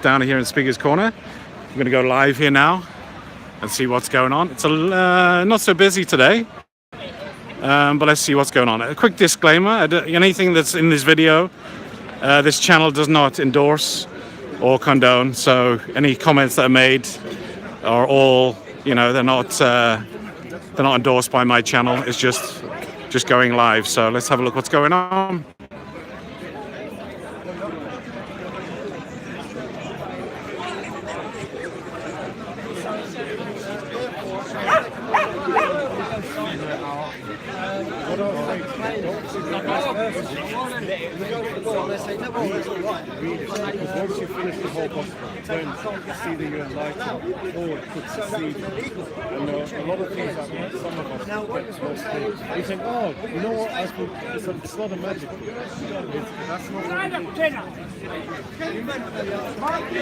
down here in Speaker's Corner. I'm going to go live here now and see what's going on. It's not so busy today, but let's see what's going on. A quick disclaimer, anything that's in this video, this channel does not endorse or condone, so any comments that are made are all, they're not endorsed by my channel. It's just going live. So let's have a look what's going on. Once you finish the whole book, then you see that you're enlightened or could succeed. And a lot of things that some of us get lost in. You think, oh, you know what? It's not a magic book. That's not what it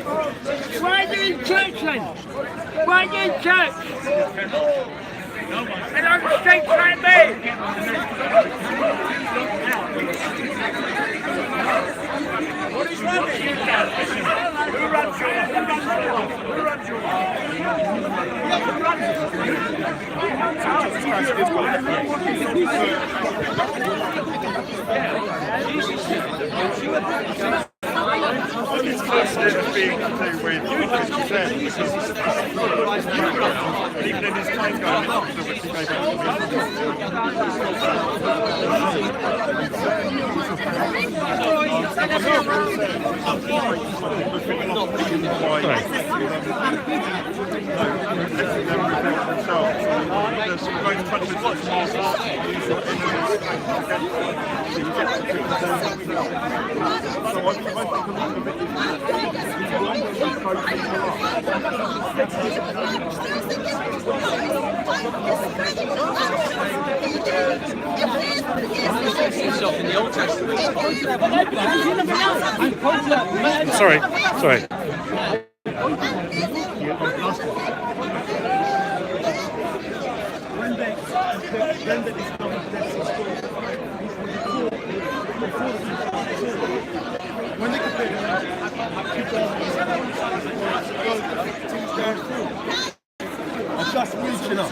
is. Right in church then! Right in church! And on the street trying to be! What is rubbish? Who runs you? Who runs you? Instead of being to do with what you said, even in his time going, which he gave Sorry.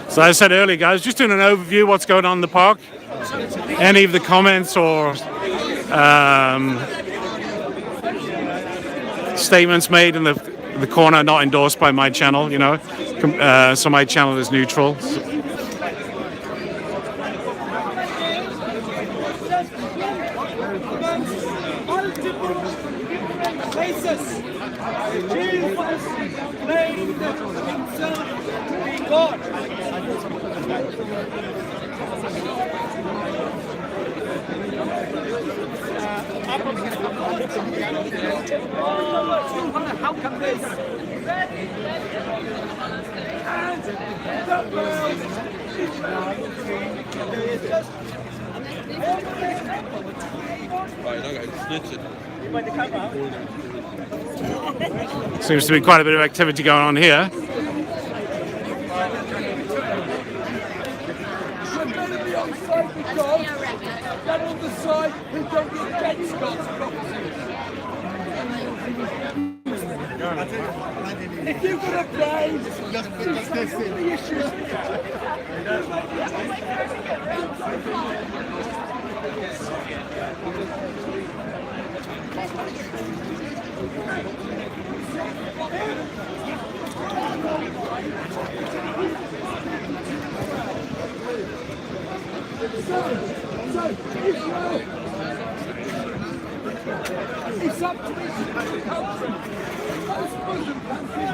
So as I said earlier, guys, just doing an overview of what's going on in the park. Any of the comments or statements made in the corner not endorsed by my channel, so my channel is neutral. How come this? Seems to be quite a bit of activity going on here. If you're going to play, the issues. It's up to this country. Most Muslim countries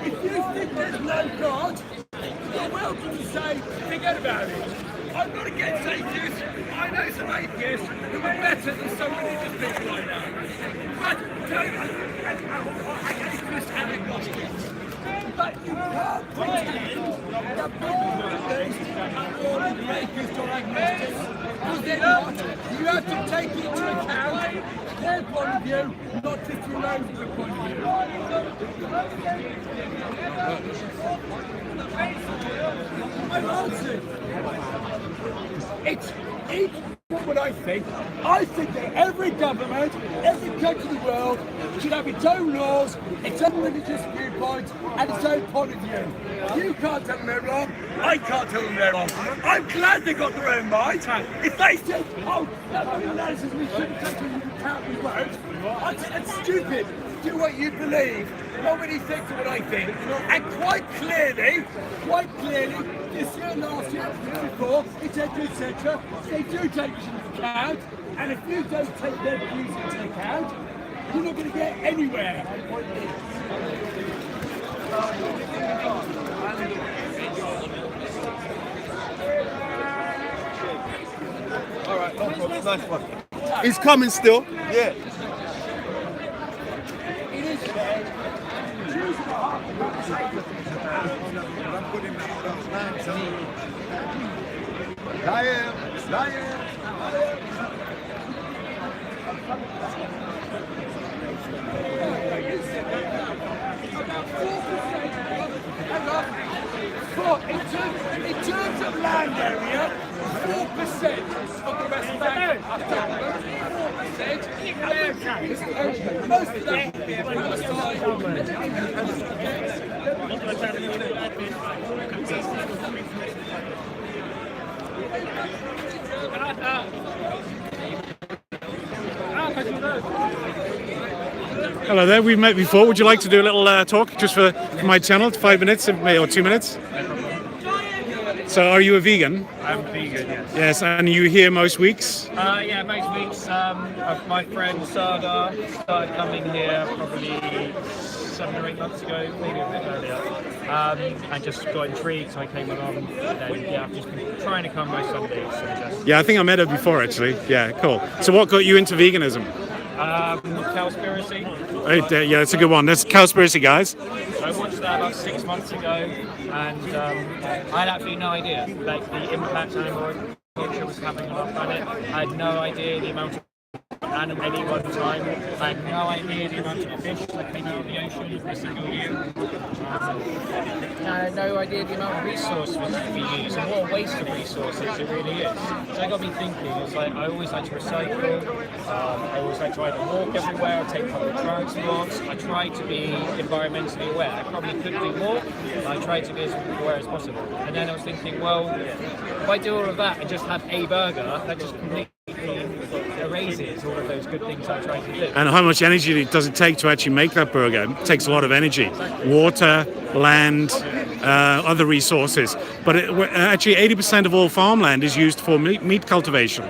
if you think there's no God, you're welcome to say, forget about it. I'm not against atheists. I know some atheists who are better than some religious people right now. But atheists and agnostics. But you can't pretend that Buddhists are all atheists or agnostics. Because they're not. You have to take into account their point of view, not just your own point of view. I'm answering. It's what I think. I think that every government, every country in the world should have its own laws, its own religious viewpoints, and its own point of view. You can't tell them they're wrong. I can't tell them they're wrong. I'm glad they got their own mind. If they said, oh, nobody realises we shouldn't touch it, you can't, we won't. I think that's stupid. Do what you believe. Nobody thinks what I think. And quite clearly, this year, last year, the year before, etc. They do take it into account, and if you don't take their views into account, you're not going to get anywhere. All right, no problem. Nice one. He's coming still. Yeah. In terms of land area, 4% of the rest of the land. 4%. Most of that Hello there, we've met before. Would you like to do a little talk just for my channel, 5 minutes or 2 minutes? So are you a vegan? I'm vegan, yes. Yes, and you here most weeks? Yeah, most weeks. My friend Sada started coming here probably 7 or 8 months ago, maybe a bit earlier. And just got intrigued, so I came along. And then, yeah, I've just been trying to come most Sundays. So just, Yeah, I think I met her before actually. Yeah, cool. So what got you into veganism? Cowspiracy. Yeah, it's a good one. That's Cowspiracy, guys. I watched that about 6 months ago, and I had absolutely no idea like the impact animal agriculture was having on our planet. I had no idea the amount of animal at any one time. I had no idea the amount of fish that came out of the ocean every single year. I had no idea the amount of resources we use and what a waste of resources it really is. So it got me thinking. It's like I always like to recycle. I always like to either walk everywhere or take public transport. I try to be environmentally aware. I probably could do more, but I try to be as aware as possible. And then I was thinking, well, if I do all of that and just have a burger, that just completely erases all of those good things I'm trying to do. And how much energy does it take to actually make that burger? It takes a lot of energy. Water, land, other resources. But actually 80% of all farmland is used for meat cultivation.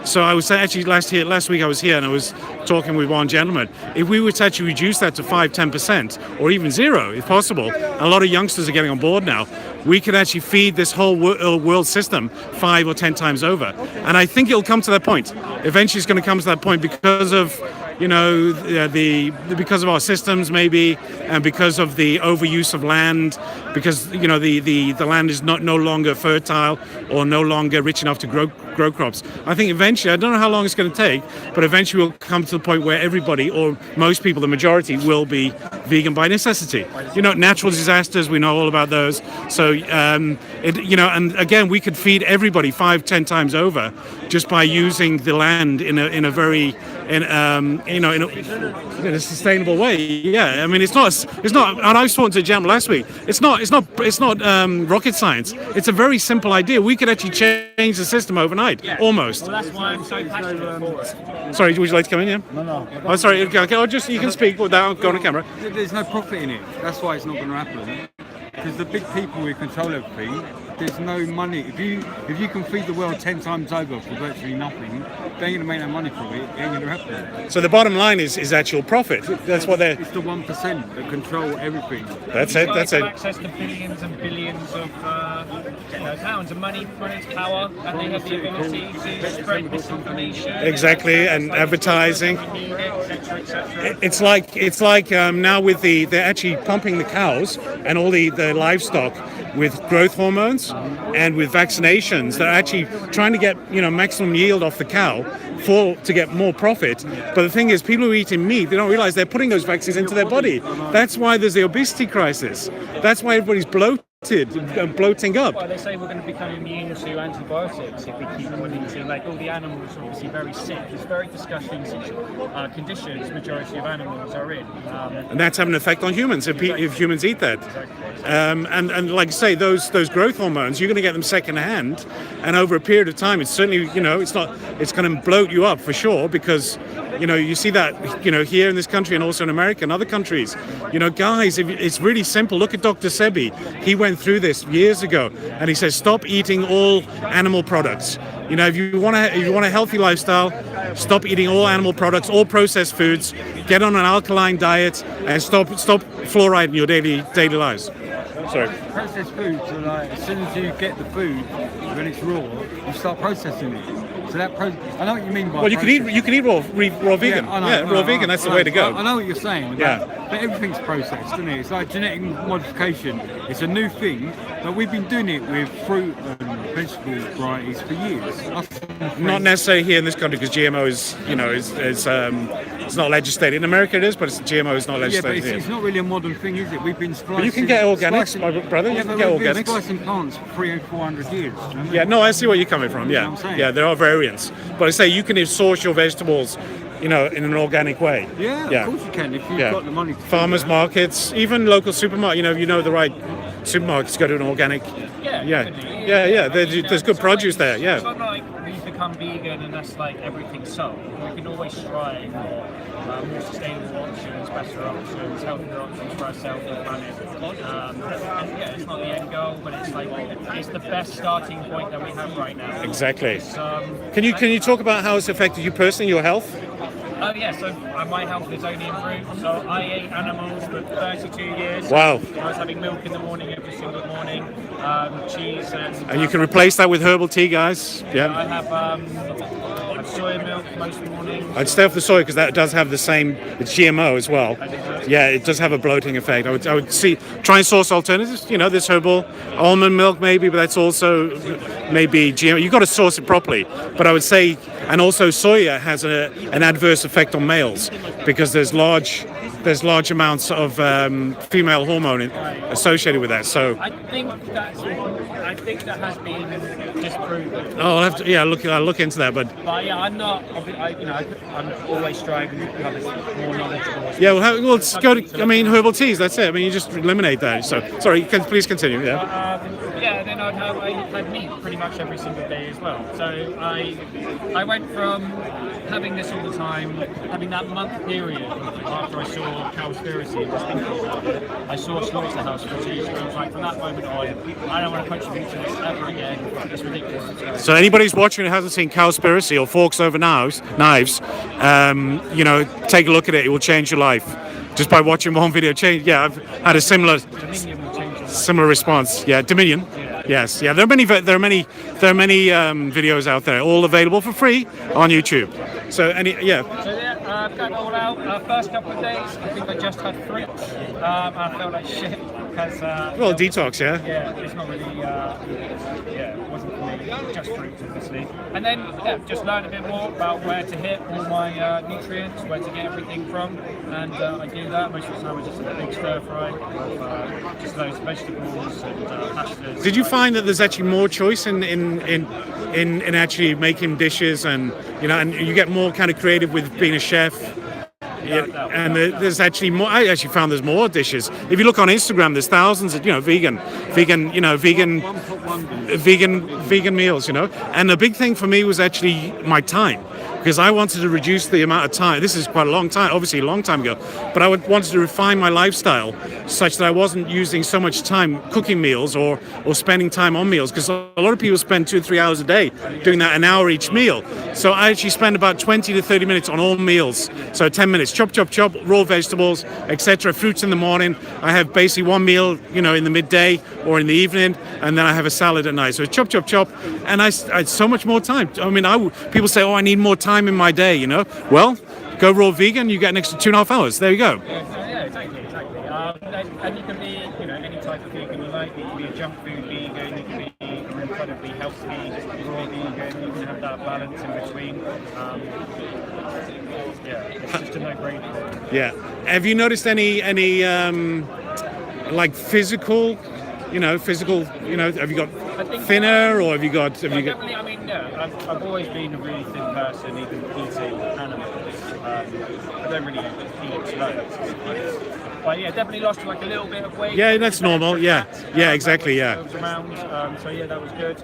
So I was actually last week I was here and I was talking with one gentleman. If we were to actually reduce that to 5-10% or even zero, if possible, a lot of youngsters are getting on board now. We could actually feed this whole world system 5 or 10 times over. And I think it'll come to that point. Eventually, it's going to come to that point because of, because of our systems maybe, and because of the overuse of land, because the land is no longer fertile or no longer rich enough to grow crops. I think eventually, I don't know how long it's going to take, but eventually we'll come to the point where everybody, or most people, the majority, will be vegan by necessity. Natural disasters, we know all about those. So, and again, we could feed everybody 5-10 times over just by using the land in a very in a sustainable way. Yeah, I mean, it's not. And I was talking to a gentleman last week. It's not rocket science. It's a very simple idea. We could actually change the system overnight, almost. Well, that's why I'm so passionate for it. Sorry, would you like to come in? Yeah. No. Oh, sorry. Okay, you can speak without going on camera. There's no profit in it. That's why it's not going to happen. Because the big people who control everything, there's no money. If you can feed the world 10 times over for virtually nothing, they ain't gonna make no money from it. It ain't gonna happen. So the bottom line is actual profit. That's what they're. It's the 1% that control everything. That's it. That's it. Access to billions and billions of pounds of money's power, and they have the ability to spread misinformation. Exactly, and advertising. etc. It's like now with they're actually pumping the cows and all the livestock with growth hormones and with vaccinations. They're actually trying to get maximum yield off the cow to get more profit. But the thing is, people who are eating meat, they don't realize they're putting those vaccines into their body. That's why there's the obesity crisis. That's why everybody's bloated and bloating up. Well, they say we're going to become immune to antibiotics if we keep putting into, like, all the animals are obviously very sick. It's very disgusting conditions majority of animals are in. And that's having an effect on humans if humans eat that. And like I say, those growth hormones, you're going to get them secondhand, and over a period of time, it's certainly, it's going to bloat you up for sure, because you see that here in this country and also in America and other countries. Guys, it's really simple. Look at Dr. Sebi. He went through this years ago, and he says stop eating all animal products. If you want a healthy lifestyle, stop eating all animal products, all processed foods. Get on an alkaline diet and stop fluoride in your daily lives. Sorry. Processed foods are like, as soon as you get the food, when it's raw, you start processing it. So I know what you mean by. Well, you can eat raw vegan. I know, raw vegan. That's the way to go. I know what you're saying. Yeah. But everything's processed, isn't it? It's like genetic modification. It's a new thing, but we've been doing it with fruit and vegetable varieties for years. Not necessarily here in this country, because GMO is it's not legislated. In America it is, but GMO is not legislated. Yeah, but it's not really a modern thing, is it? We've been splicing. But you can get organics, my brother. You can get we've been organics. splicing plants for 300 or 400 years. Yeah, no, I see where you're coming from. You know Yeah, what I'm saying? yeah, there are variants, but I say you can source your vegetables, in an organic way. Yeah, of course you can if you've got the money. To Farmers markets, even local supermarket. The right supermarkets go to an organic. Yeah. There's good produce there. It's Yeah. not like we've become vegan and that's like everything sold. We can always strive for more sustainable options, better options, healthier options for ourselves and the planet. It's not the end goal, but it's the best starting point that we have right now. Exactly. Can you talk about how it's affected you personally, your health? Oh yeah, so my health has only improved. So I ate animals for 32 years. Wow. I was having milk in the morning every single morning, cheese And you can replace that with herbal tea, guys. I Yeah. have soya milk most mornings. I'd stay off the soy because that does have the same. It's GMO as well. Yeah, it does have a bloating effect. I would try and source alternatives. This herbal almond milk maybe, but that's also maybe GMO. You've got to source it properly. But I would say, and also soya has an adverse effect on males because there's large amounts of female hormone associated with that. So I think that has been disproven. I'll have to I'll look into that. But yeah, I'm not. I'm always striving to become more knowledgeable. yeah, well, let's go to. Herbal teas. That's it. You just eliminate that. So sorry. Please continue. Yeah. Then I'd have meat pretty much every single day as well. So I went from having this all the time, having that month period after I saw Cowspiracy and just thinking about it. I saw Slaughterhouse footage, and I was like, from that moment on, I don't want to contribute to this ever again. It's ridiculous. So anybody who's watching who hasn't seen Cowspiracy or Forks Over Knives, take a look at it. It will change your life just by watching one video. I've had a similar response. Yeah, Dominion. Yes. Yeah. There are many videos out there, all available for free on YouTube. So I've got it all out. First couple of days, I think I just had fruit. I felt like shit because. Detox, yeah. Yeah, it's not really. It wasn't for me. Just fruit, obviously. And then just learn a bit more about where to hit all my nutrients, where to get everything from, and I do that most of the time. I just have a big stir fry of just those vegetables and pastas. Did you find that there's actually more choice in actually making dishes, and you get more kind of creative with being a chef? Yeah, and there's actually more. I actually found there's more dishes. If you look on Instagram, there's thousands of vegan meals. And the big thing for me was actually my time, because I wanted to reduce the amount of time. This is quite a long time, obviously a long time ago, but I wanted to refine my lifestyle such that I wasn't using so much time cooking meals or spending time on meals, because a lot of people spend 2 or 3 hours a day doing that, an hour each meal. So I actually spend about 20 to 30 minutes on all meals. So 10 minutes, chop, raw vegetables, etc. Fruits in the morning. I have basically one meal, in the midday or in the evening, and then I have a salad at night. So chop, and I had so much more time. People say, I need more time in my day, Well, go raw vegan, you get an extra 2.5 hours. There you go. Yeah, exactly. And you can be, any type of vegan you like. You can be a junk food vegan, you can be a incredibly healthy, raw vegan. You can have that balance in between. Yeah, it's just a no-brainer. Yeah. Have you noticed any like physical, have you got I think thinner or have you got? definitely. I mean, yeah, I've always been a really thin person, even eating animals. I don't really eat loads. But yeah, definitely lost like a little bit of weight. Yeah, that's normal. Yeah, exactly. Yeah. Around, so yeah, that was good.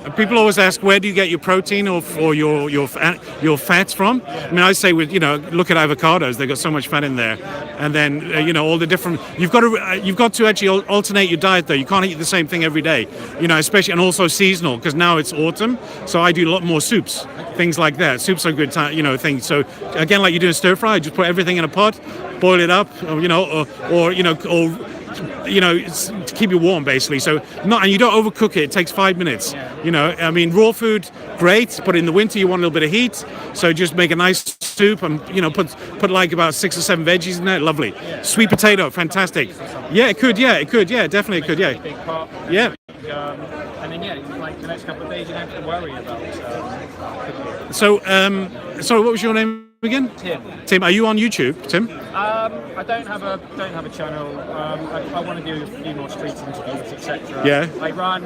And people always ask, where do you get your protein or your fats from? I mean, I say look at avocados; they've got so much fat in there, and then all the different. You've got to actually alternate your diet though. You can't eat the same thing every day, especially and also seasonal because now it's autumn, so I do a lot more soups, things like that. Soups are good things. So again, like you do a stir fry, just put everything in a pot, boil it up, or to keep it warm basically. So and you don't overcook it. It takes 5 minutes. I mean, raw food, great, but in the winter you want a little bit of heat. So just make a nice soup and put like about 6 or 7 veggies in there. Lovely. Sweet potato, fantastic. Yeah, it could. Yeah, definitely it could. Yeah. Big pot. Yeah. And then like the next couple of days you don't have to worry about. So, sorry, what was your name again? Tim, are you on YouTube, Tim? I don't have a channel. I want to do a few more street interviews, etc. Yeah. I run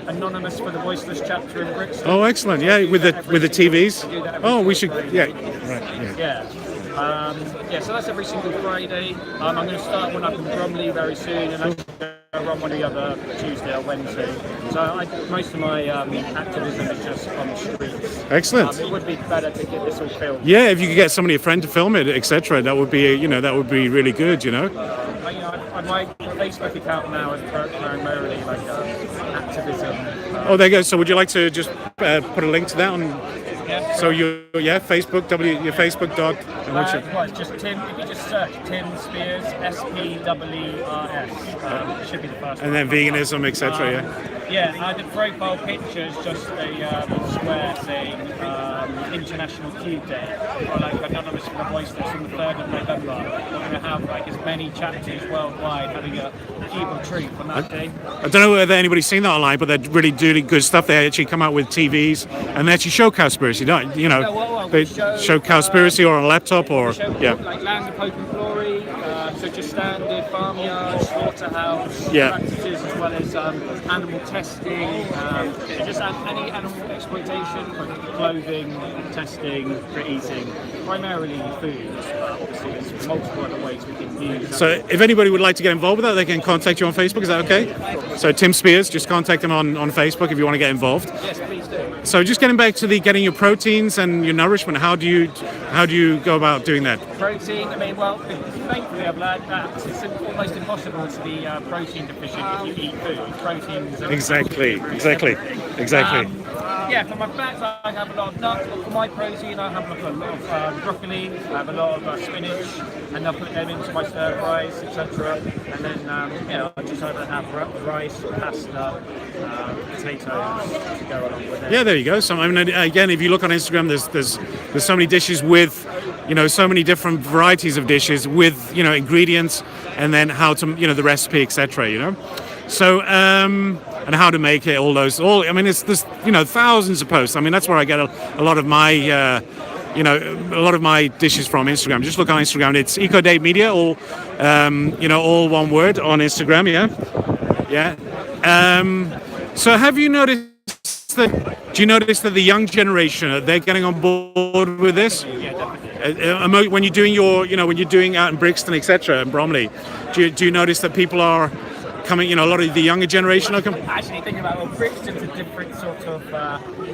Anonymous for the Voiceless chapter in Brixton. Oh, excellent. Yeah, with the TVs. I do that Oh, we every should. Friday. Yeah. Right. Yeah. Yeah. So that's every single Friday. I'm going to start one up in Bromley very soon, and I'm going to run one the other Tuesday or Wednesday. So most of my activism is just on the streets. Excellent. It would be better to get this all filmed. Yeah, if you could get somebody, a friend, to film it, etc., that would be, really good. My Facebook account now is primarily like activism. Oh, there you go. So, would you like to just put a link to that on? Yeah. So Facebook, your Facebook dot. It's just Tim. If you just search Tim Spears, SPEERS, it should be the first. And then veganism, etc. Yeah, the profile picture is just a square saying International Cube Day, or like Anonymous for the Voiceless on the 3rd of November. We're going to have like as many chapters worldwide having a cube of truth on that day. I don't know whether anybody's seen that online, but they're really doing good stuff. They actually come out with TVs and they actually show Cowspiracy, they show Cowspiracy or on a laptop or like Land of Hope and Glory, so just standard farmyard, slaughterhouse practices, as well as animal testing, just any animal exploitation, like clothing, testing, for eating, primarily food. Obviously, there's multiple other ways we can use. So, if anybody would like to get involved with that, they can contact you on Facebook. Is that okay? So, Tim Spears, just contact him on Facebook if you want to get involved. Yes, please do. So, just getting back to getting your proteins and your nourishment. How do you go about doing that? Protein. I mean, well, thankfully I've learned that it's almost impossible to be protein deficient if you eat food. Proteins. Exactly. Yeah, for my fats I have a lot of nuts, but for my protein I have a lot of broccoli, I have a lot of spinach, and I'll put them into my stir fries, etc. And then I just either have rice, pasta, potatoes to go along with it. Yeah, there you go. So I mean, again, if you look on Instagram, there's so many dishes with, so many different varieties of dishes with, ingredients, and then how to, the recipe, etc. So and how to make it, I mean, there's thousands of posts. I mean, that's where I get a lot of my a lot of my dishes from Instagram. Just look on Instagram. It's EcoDate Media, all all one word on Instagram. Yeah. So have you noticed that? Do you notice that the young generation, they're getting on board with this? Yeah, definitely. When you're doing out in Brixton, etc., and Bromley, do you notice that people are coming? A lot of the younger generation are coming. Actually, thinking about Brixton's a different sort of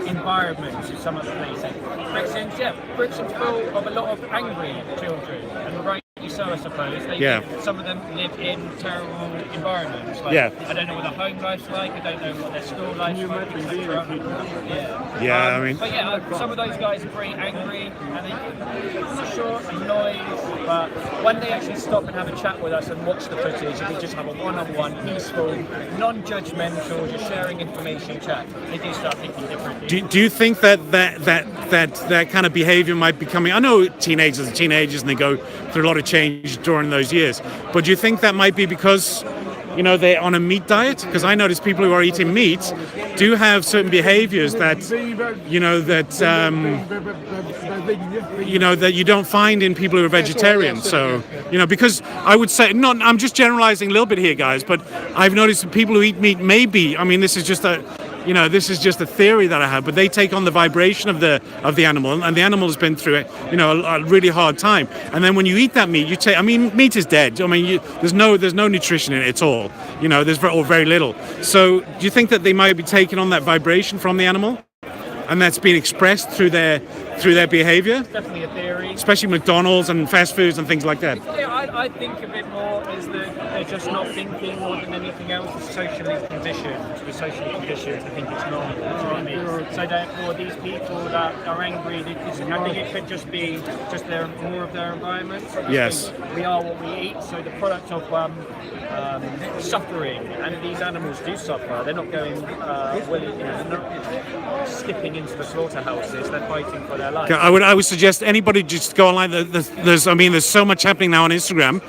environment to some of the places. Brixton's full of a lot of angry children, and rightly so, I suppose. Some of them live in terrible environments. Like, I don't know what their home life's like. I don't know what their school life's like, etc. But some of those guys are pretty angry, and they, for sure, annoyed. But when they actually stop and have a chat with us and watch the footage, and we just have a one-on-one, peaceful, non-judgmental, just sharing information chat, they do start thinking differently. Do you think that kind of behaviour might be coming? I know teenagers are teenagers and they go through a lot of change during those years, but do you think that might be because they're on a meat diet, because I notice people who are eating meat do have certain behaviors that that you don't find in people who are vegetarian. So because I would say, not, I'm just generalizing a little bit here, guys, but I've noticed that people who eat meat maybe, I mean, this is just a theory that I have, but they take on the vibration of the animal, and the animal has been through a really hard time. And then when you eat that meat, meat is dead. I mean, there's no nutrition in it at all. There's very little. So do you think that they might be taking on that vibration from the animal, and that's being expressed through their behavior? Definitely a theory. Especially McDonald's and fast foods and things like that. Yeah, I think of it more as that they're just not thinking more than anything else. It's socially conditioned. We're socially conditioned to think it's normal. Do you know what I mean? So therefore, these people that are angry, I think it could just be more of their environment. Yes. We are what we eat. So the product of suffering, and these animals do suffer. They're not going they're not skipping into the slaughterhouses. They're fighting for their life. I would suggest anybody just go online. There's so much happening now on Instagram.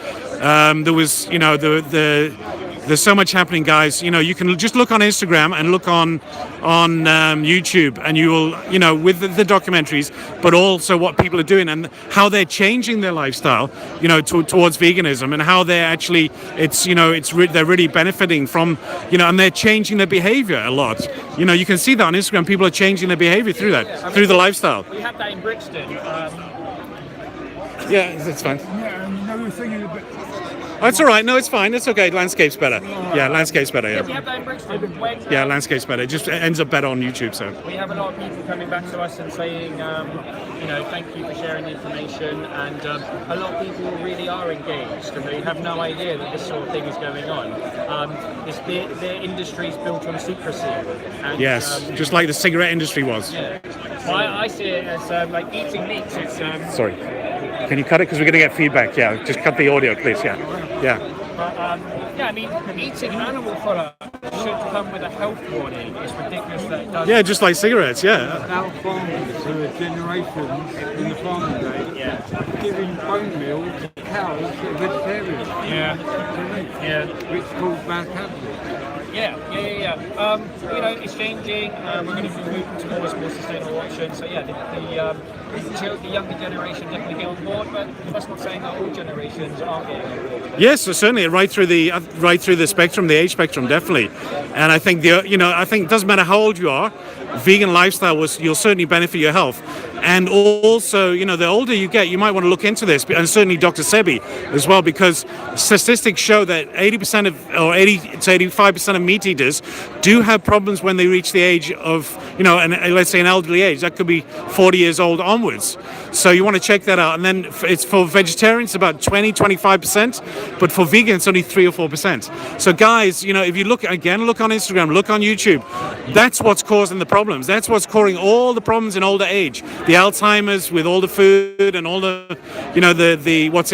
There's so much happening, guys. You can just look on Instagram and look on YouTube, and you will, with the documentaries, but also what people are doing and how they're changing their lifestyle, towards veganism, and how they're actually, they're really benefiting from, and they're changing their behavior a lot. You can see that on Instagram. People are changing their behavior through through the lifestyle. We have that in Brixton. Yeah, that's fine. Yeah, and another thing is a bit. Oh, it's all right. No, it's fine. It's okay. Landscape's better. Yeah, landscape's better. We Yeah. have that in Brixton. Yeah, landscape's better. It just ends up better on YouTube. So. We have a lot of people coming back to us and saying, thank you for sharing the information, and a lot of people really are engaged, and they have no idea that this sort of thing is going on. The industry is built on secrecy. And, Yes, just like the cigarette industry was. Yeah. Well, I see it as like eating meat. It's Sorry. Can you cut it? Because we're going to get feedback. Yeah, just cut the audio, please. Yeah. Eating animal product should come with a health warning. It's ridiculous that it does. Yeah, just like cigarettes. Yeah. Our farmers who are generations in the farming day, giving bone meal to cows that are vegetarian. Yeah. Which cause bad capitalism. Yeah. It's changing. We're going to be moving towards more sustainable options. So the younger generation definitely get on board, but that's not saying that all generations are getting on board. Yes, so certainly right through the spectrum, the age spectrum, definitely. And I think I think it doesn't matter how old you are, vegan lifestyle you'll certainly benefit your health. And also, the older you get, you might want to look into this, and certainly Dr. Sebi as well, because statistics show that 80 to 85% of meat eaters do have problems when they reach the age of, let's say an elderly age. That could be 40 years old onwards. So you want to check that out. And then it's for vegetarians about 20-25%, but for vegans it's only 3 or 4%. So guys, if you look on Instagram, look on YouTube, that's what's causing the problems. That's what's causing all the problems in older age. The Alzheimer's with all the food and all the, what's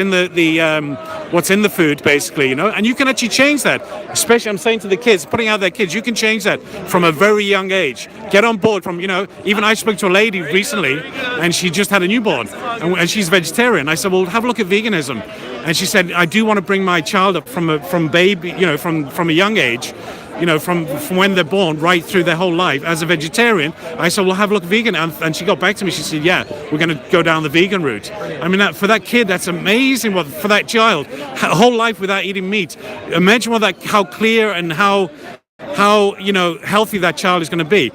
in the food basically, and you can actually change that. Especially, I'm saying to the kids, putting out their kids, you can change that from a very young age. Get on board from, even I spoke to a lady recently, and she just had a newborn, and she's vegetarian. I said, well, have a look at veganism, and she said, I do want to bring my child up from baby, from a young age. From when they're born right through their whole life as a vegetarian. I said, well, have a look at vegan. And she got back to me. She said, yeah, we're going to go down the vegan route. I mean, for that kid, that's amazing. For that child, a whole life without eating meat. Imagine how clear and how healthy that child is going to be.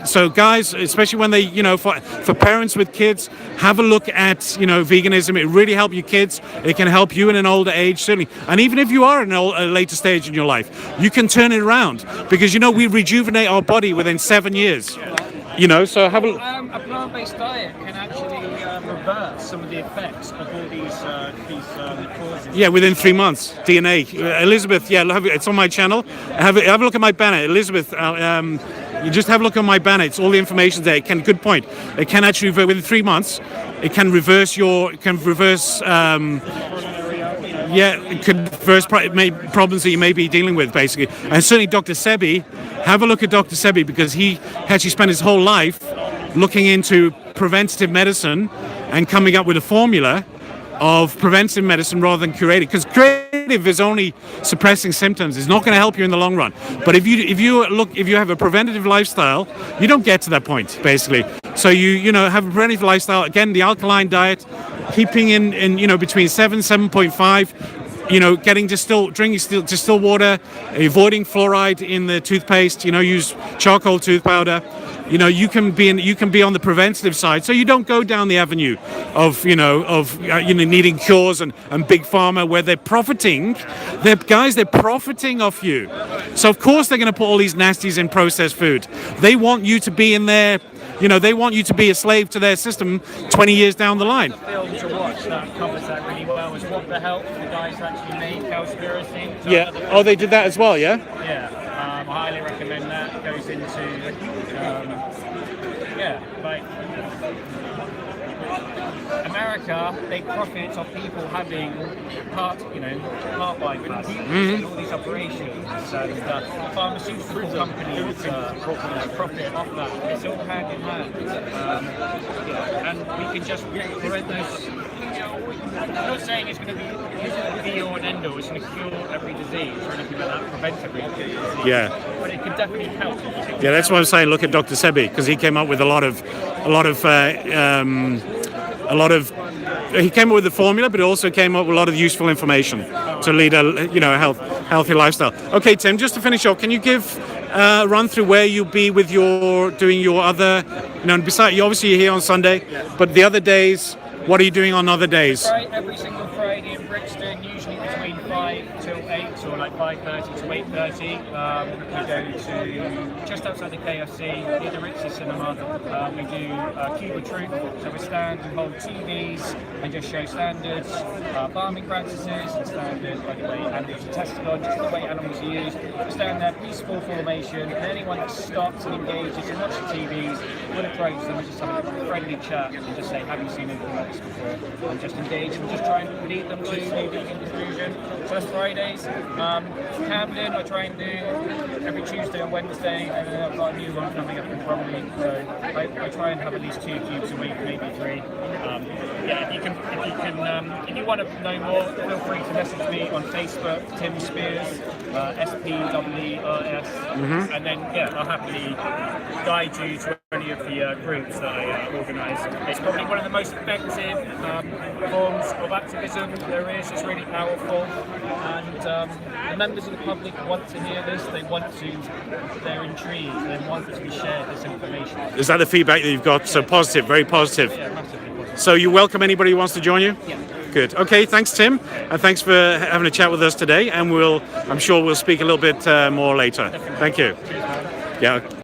So guys, especially when they, for parents with kids, have a look at, veganism. It really helps your kids. It can help you in an older age, certainly. And even if you are in a later stage in your life, you can turn it around, because, we rejuvenate our body within 7 years. So have a plant-based diet can actually reverse some of the effects of all these causes. Yeah, within 3 months. DNA. Elizabeth, it's on my channel. Have a look at my banner, Elizabeth. You just have a look at my banner. It's all the information there. Good point. It can actually within 3 months. It can reverse it could reverse problems that you may be dealing with, basically. And certainly Dr. Sebi, have a look at Dr. Sebi, because he actually spent his whole life looking into preventative medicine and coming up with a formula of preventive medicine rather than curative, because curative is only suppressing symptoms. It's not going to help you in the long run. But if you have a preventative lifestyle, you don't get to that point basically. So you have a preventative lifestyle. Again, the alkaline diet, keeping in between 7.5, getting drinking distilled water, avoiding fluoride in the toothpaste. Use charcoal tooth powder. You can be on the preventative side, so you don't go down the avenue of needing cures and big pharma where they're profiting. They're profiting off you. So of course they're going to put all these nasties in processed food. They want you to be in their, they want you to be a slave to their system 20 years down the line. The film to watch that covers that really well is What the Health. The guys who actually made Cowspiracy. Yeah. Oh, they did that as well. Yeah. Yeah. I highly recommend that. It goes into America, they profit off people having heart bypass and all these operations, and pharmaceutical companies profit off that. It's all hand in hand, and we can just prevent those. I'm not saying it's going to be all and end all. It's going to cure every disease or anything like that, preventively. Yeah. But it can definitely help. Yeah, that's what I'm saying. Look at Dr. Sebi, because he came up with a lot of. He came up with the formula, but he also came up with a lot of useful information to lead a healthy lifestyle. Okay, Tim, just to finish off, can you give a run through where you'll be with doing your other, besides, obviously you're here on Sunday, but the other days, what are you doing on other days? Every single Friday in Brixton, usually between 5 till 8, or like 5:30 to 8:30. We go to just outside the KFC, near the Ritzy Cinema. We do Cube of Truth, so we stand and hold TVs and just show standards, farming practices and standard, by the way animals are tested on, just the way animals are used. We stand there, peaceful formation, and anyone that stops and engages and watches the TVs, we'll approach them and just have a friendly chat and just say, have you seen anything like this before? And just engage and just try and lead them to a vegan conclusion. So that's Fridays. Camden, I try and do every Tuesday and Wednesday, and then I've got a new one coming up in Bromley. So I try and have at least 2 cubes a week, maybe 3. If you want to know more, feel free to message me on Facebook, Tim Spears, SPWERS, and then I'll happily guide you to any of the groups that I organise. It's probably one of the most effective forms of activism there is. It's really powerful, and the members of the public want to hear this. They're intrigued. They want to be shared this information. Is that the feedback that you've got? So positive, very positive. Yeah, massively positive. So you welcome anybody who wants to join you? Yeah. Good. Okay, thanks Tim, and thanks for having a chat with us today, and I'm sure we'll speak a little bit more later. Definitely. Thank you. Cheers, man. Yeah.